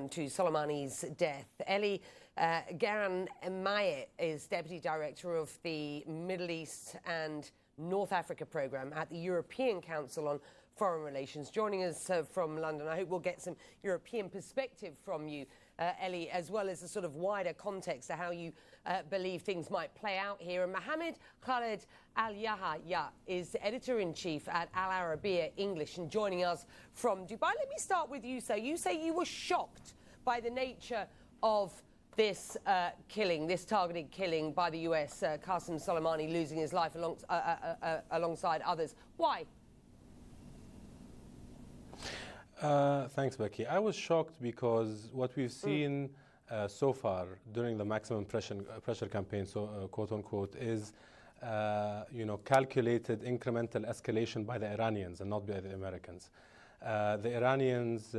to Soleimani's death. Eli Garan is Deputy Director of the Middle East and North Africa Programme at the European Council on Foreign Relations, joining us from London. I hope we'll get some European perspective from you, Eli, as well as a sort of wider context to how you believe things might play out here. And Mohammed Alyahya is Editor-in-Chief at Al Arabiya English and joining us from Dubai. Let me start with you, sir. You say you were shocked by the nature of this killing, this targeted killing by the US, Qassem Soleimani losing his life alongside others. Why? Thanks, Becky. I was shocked because what we've seen so far during the maximum pressure campaign, quote unquote, is calculated incremental escalation by the Iranians and not by the Americans. The Iranians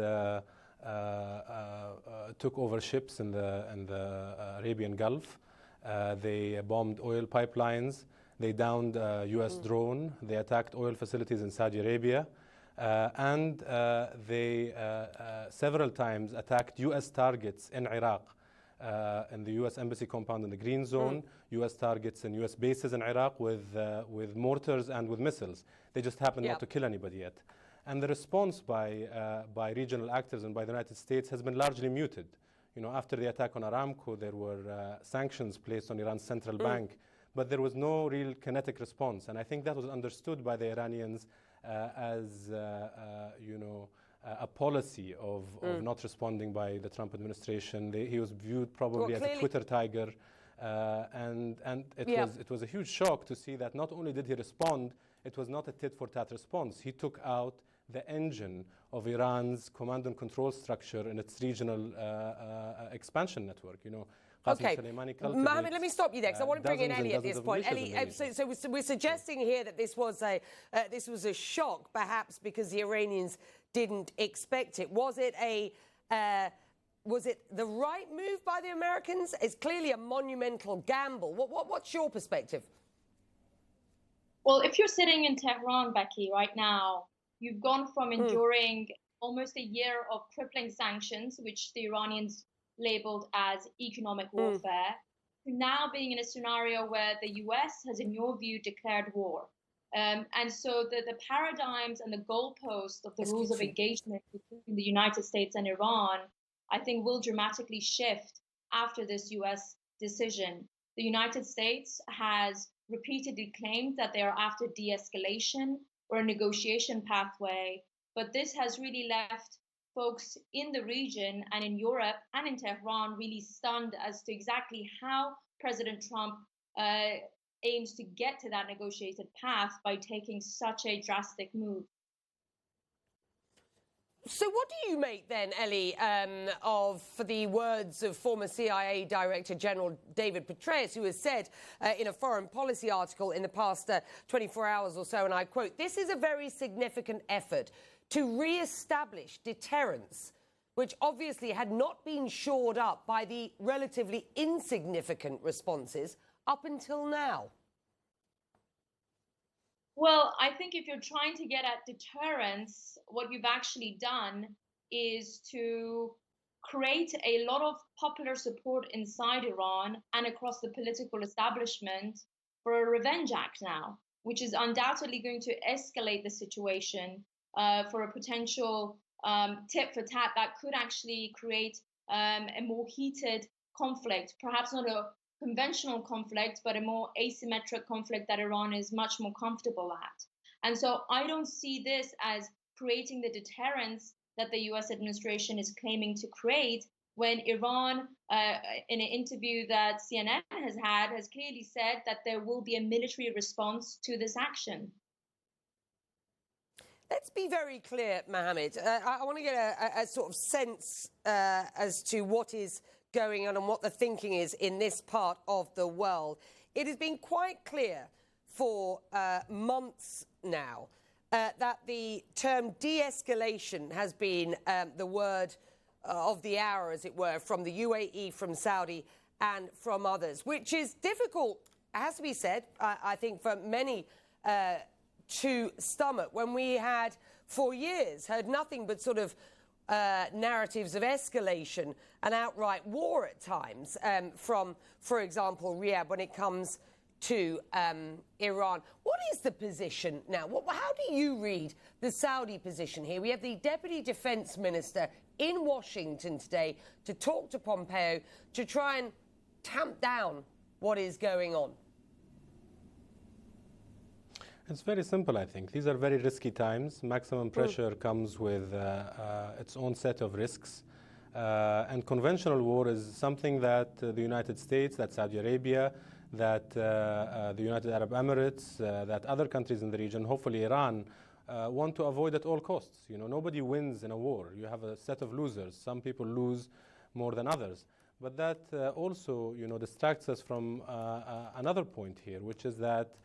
took over ships in the Arabian Gulf. They bombed oil pipelines. They downed a U.S. drone. They attacked oil facilities in Saudi Arabia. And they several times attacked U.S. targets in Iraq, in the U.S. Embassy compound in the Green Zone, U.S. targets and U.S. bases in Iraq with mortars and with missiles. They just happened not to kill anybody yet. And the response by regional actors and by the United States has been largely muted. After the attack on Aramco, there were sanctions placed on Iran's central bank, but there was no real kinetic response. And I think that was understood by the Iranians as a policy of not responding by the Trump administration. He was viewed probably as a Twitter tiger, and it was a huge shock to see that not only did he respond, it was not a tit-for-tat response. He took out the engine of Iran's command and control structure in its regional expansion network. Okay, Mohammed, let me stop you there because I want to bring in Eli at this point. Eli, so we're suggesting here that this was a shock, perhaps because the Iranians didn't expect it. Was it the right move by the Americans? It's clearly a monumental gamble. What's your perspective? Well, if you're sitting in Tehran, Becky, right now, you've gone from enduring almost a year of crippling sanctions, which the Iranians labeled as economic warfare, to now being in a scenario where the US has, in your view, declared war. And so the paradigms and the goalposts of the rules of engagement between the United States and Iran, I think, will dramatically shift after this US decision. The United States has repeatedly claimed that they are after de-escalation or a negotiation pathway, but this has really left folks in the region and in Europe and in Tehran really stunned as to exactly how President Trump aims to get to that negotiated path by taking such a drastic move. So what do you make then, Eli, of the words of former CIA Director General David Petraeus, who has said in a foreign policy article in the past 24 hours or so, and I quote, "This is a very significant effort to re-establish deterrence, which obviously had not been shored up by the relatively insignificant responses up until now." Well, I think if you're trying to get at deterrence, what you've actually done is to create a lot of popular support inside Iran and across the political establishment for a revenge act now, which is undoubtedly going to escalate the situation for a potential tit for tat that could actually create a more heated conflict, perhaps not a conventional conflict, but a more asymmetric conflict that Iran is much more comfortable at. And so I don't see this as creating the deterrence that the US administration is claiming to create when Iran, in an interview that CNN has clearly said that there will be a military response to this action. Let's be very clear, Mohammed. I want to get a sort of sense as to what is going on and what the thinking is in this part of the world. It has been quite clear for months now that the term de-escalation has been the word of the hour, as it were, from the UAE, from Saudi and from others, which is difficult, has to be said, I think, for many to stomach when we had for years heard nothing but sort of narratives of escalation and outright war at times from, for example, Riyadh when it comes to Iran. What is the position now? How do you read the Saudi position here? We have the Deputy Defense Minister in Washington today to talk to Pompeo to try and tamp down what is going on. It's very simple, I think. These are very risky times. Maximum pressure comes with its own set of risks. And conventional war is something that the United States, that Saudi Arabia, that the United Arab Emirates, that other countries in the region, hopefully Iran, want to avoid at all costs. You know, nobody wins in a war. You have a set of losers. Some people lose more than others. But that also, you know, distracts us from another point here, which is that,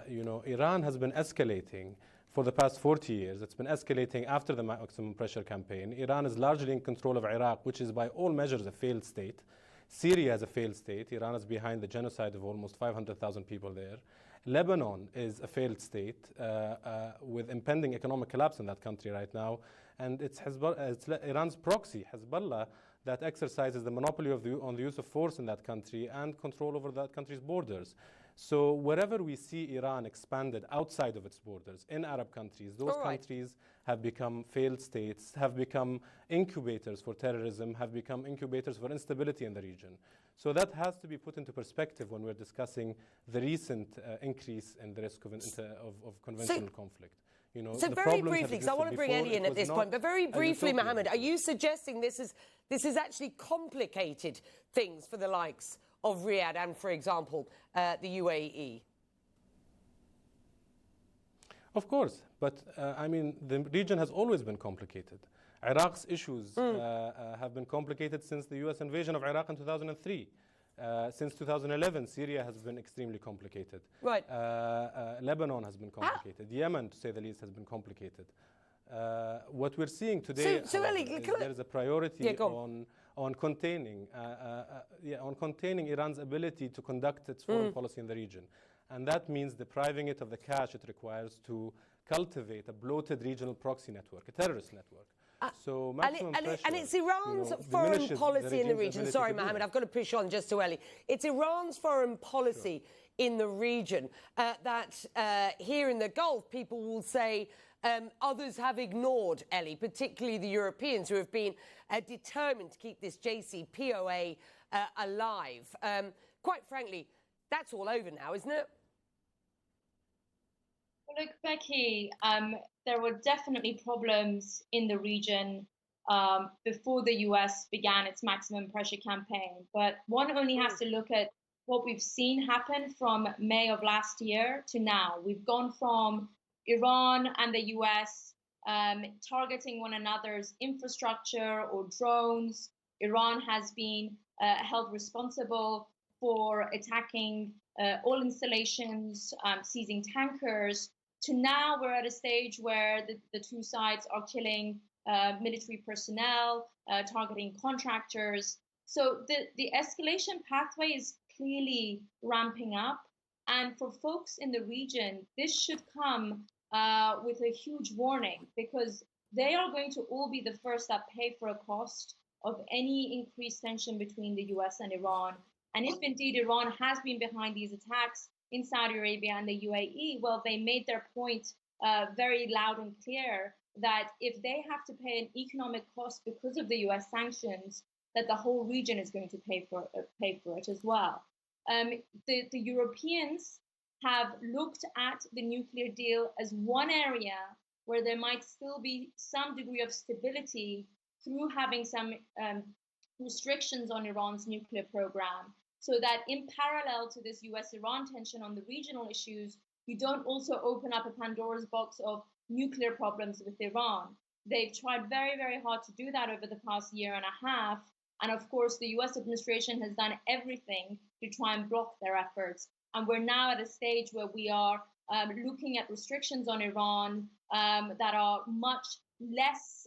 you know, Iran has been escalating for the past 40 years. It's been escalating after the maximum pressure campaign. Iran is largely in control of Iraq, which is by all measures a failed state. Syria is a failed state. Iran is behind the genocide of almost 500,000 people there. Lebanon is a failed state with impending economic collapse in that country right now. And it's Iran's proxy, Hezbollah, that exercises the monopoly on the use of force in that country and control over that country's borders. So wherever we see Iran expanded outside of its borders, in Arab countries, those countries have become failed states, have become incubators for terrorism, have become incubators for instability in the region. So that has to be put into perspective when we're discussing the recent increase in the risk of conventional conflict. You know, so very briefly, because I want to bring Ellie in at this point, but very briefly, Mohammed, are you suggesting this is actually complicated things for the likes of Riyadh and, for example, the UAE? Of course, but I mean, the region has always been complicated. Iraq's issues have been complicated since the US invasion of Iraq in 2003. Since 2011, Syria has been extremely complicated. Right. Lebanon has been complicated. Yemen, to say the least, has been complicated. What we're seeing today is there is a priority on containing Iran's ability to conduct its foreign policy in the region. And that means depriving it of the cash it requires to cultivate a bloated regional proxy network, a terrorist network. So maximum pressure, and it's Iran's foreign policy in the region. Sorry, Mohammed, I've got to push on just to Ellie. It's Iran's foreign policy in the region that here in the Gulf, people will say others have ignored, Ellie, particularly the Europeans who have been determined to keep this JCPOA alive. Quite frankly, that's all over now, isn't it? Well, look, Becky, there were definitely problems in the region before the US began its maximum pressure campaign. But one only has to look at what we've seen happen from May of last year to now. We've gone from Iran and the US targeting one another's infrastructure or drones. Iran has been held responsible for attacking oil installations, seizing tankers, to now we're at a stage where the two sides are killing military personnel, targeting contractors. So the escalation pathway is clearly ramping up. And for folks in the region, this should come with a huge warning, because they are going to all be the first that pay for a cost of any increased tension between the US and Iran. And if indeed Iran has been behind these attacks in Saudi Arabia and the UAE, well, they made their point very loud and clear that if they have to pay an economic cost because of the US sanctions, that the whole region is going to pay for it as well. The Europeans have looked at the nuclear deal as one area where there might still be some degree of stability through having some restrictions on Iran's nuclear program, so that in parallel to this US-Iran tension on the regional issues, you don't also open up a Pandora's box of nuclear problems with Iran. They've tried very, very hard to do that over the past year and a half. And of course, the US administration has done everything to try and block their efforts. And we're now at a stage where we are looking at restrictions on Iran that are much less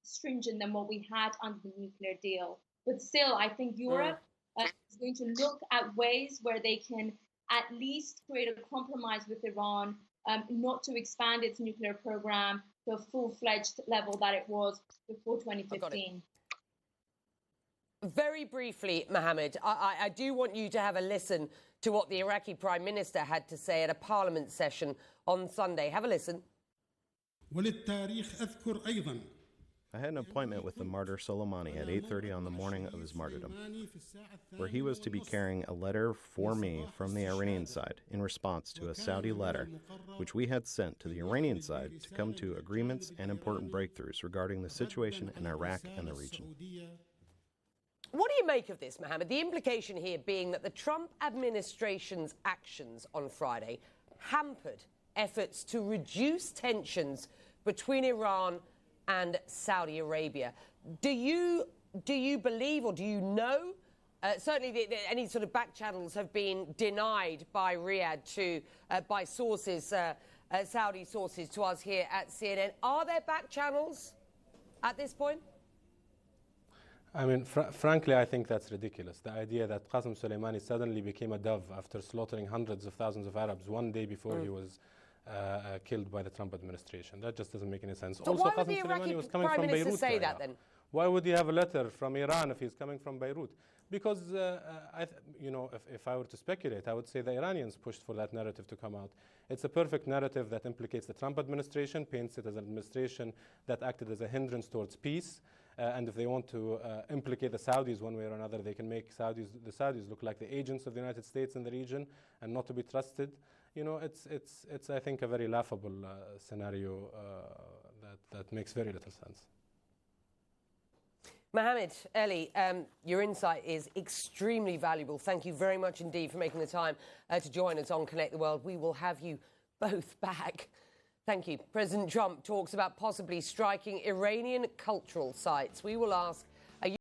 stringent than what we had under the nuclear deal. But still, I think Europe is going to look at ways where they can at least create a compromise with Iran, not to expand its nuclear program, to a full-fledged level that it was before 2015. Very briefly, Mohammed, I do want you to have a listen to what the Iraqi Prime Minister had to say at a parliament session on Sunday. Have a listen. I had an appointment with the martyr Soleimani at 8:30 on the morning of his martyrdom, where he was to be carrying a letter for me from the Iranian side in response to a Saudi letter, which we had sent to the Iranian side to come to agreements and important breakthroughs regarding the situation in Iraq and the region. What do you make of this, Mohammed? The implication here being that the Trump administration's actions on Friday hampered efforts to reduce tensions between Iran and Saudi Arabia. Do you believe, or do you know? Certainly, any sort of back channels have been denied by Riyadh to by sources, Saudi sources, to us here at CNN. Are there back channels at this point? I mean, frankly, I think that's ridiculous. The idea that Qassem Soleimani suddenly became a dove after slaughtering hundreds of thousands of Arabs one day before he was killed by the Trump administration. That just doesn't make any sense. So also, why would Qassem the Iraqi Soleimani was coming Prime from Minister Beirut. say that then? Why would he have a letter from Iran if he's coming from Beirut? Because, if I were to speculate, I would say the Iranians pushed for that narrative to come out. It's a perfect narrative that implicates the Trump administration, paints it as an administration that acted as a hindrance towards peace. And if they want to implicate the Saudis one way or another, they can make the Saudis look like the agents of the United States in the region and not to be trusted. It's I think, a very laughable scenario that makes very little sense. Mohammed Alyahya, your insight is extremely valuable. Thank you very much indeed for making the time to join us on Connect the World. We will have you both back. Thank you. President Trump talks about possibly striking Iranian cultural sites. We will ask